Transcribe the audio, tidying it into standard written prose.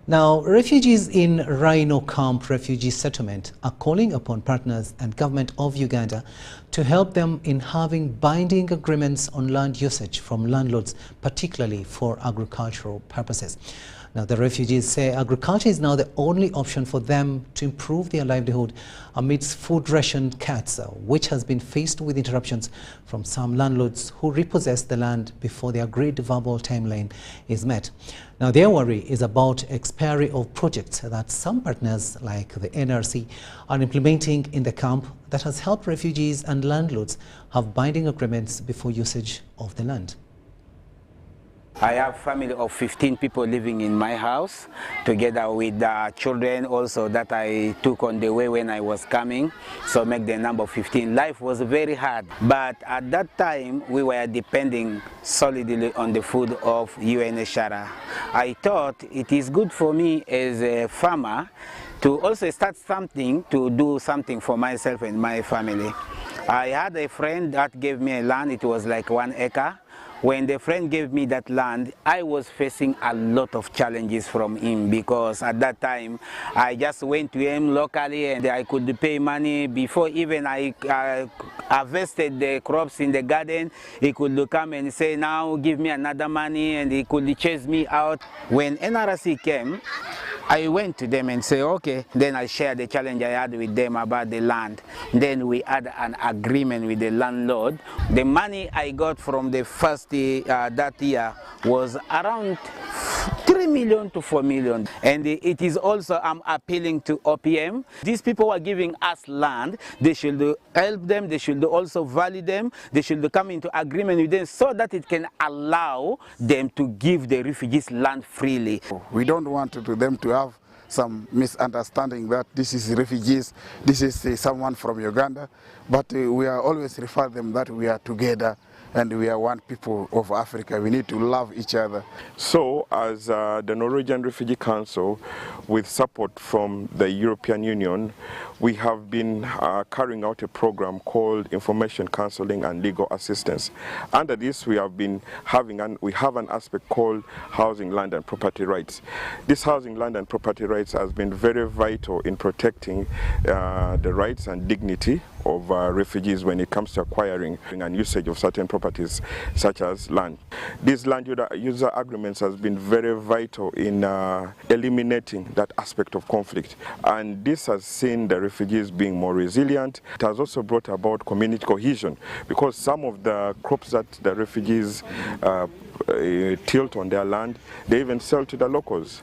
Now, refugees in Rhino Camp refugee settlement are calling upon partners and government of Uganda to help them in having binding agreements on land usage from landlords, particularly for agricultural purposes. Now, the refugees say agriculture is now the only option for them to improve their livelihood amidst food ration cuts, which has been faced with interruptions from some landlords who repossess the land before the agreed verbal timeline is met. Now, their worry is about expiry of projects that some partners like the NRC are implementing in the camp that has helped refugees and landlords have binding agreements before usage of the land. I have a family of 15 people living in my house, together with children also that I took on the way when I was coming, so make the number 15. Life was very hard, but at that time we were depending solidly on the food of UNHCR. I thought it is good for me as a farmer to also start something, to do something for myself and my family. I had a friend that gave me a land, it was like 1 acre. When the friend gave me that land, I was facing a lot of challenges from him, because at that time I just went to him locally and I could pay money before even I harvested the crops in the garden. He could come and say, now give me another money, and he could chase me out. When NRC came, I went to them and said, okay, then I shared the challenge I had with them about the land. Then we had an agreement with the landlord. The money I got from the first that year was around 3 million to 4 million. And it is also, I'm appealing to OPM. These people are giving us land. They should help them. They should also value them. They should come into agreement with them so that it can allow them to give the refugees land freely. We don't want them to have some misunderstanding that this is refugees, this is someone from Uganda, but we are always refer them that we are together and we are one people of Africa. We need to love each other. So as the Norwegian Refugee Council, with support from the European Union, we have been carrying out a program called Information Counseling and Legal Assistance. Under this, we have been having an aspect called housing, land and property rights. This housing, land and property rights has been very vital in protecting the rights and dignity of refugees when it comes to acquiring and usage of certain properties such as land. These land user agreements has been very vital in eliminating that aspect of conflict, and this has seen the refugees being more resilient. It has also brought about community cohesion, because some of the crops that the refugees tilt on their land, they even sell to the locals.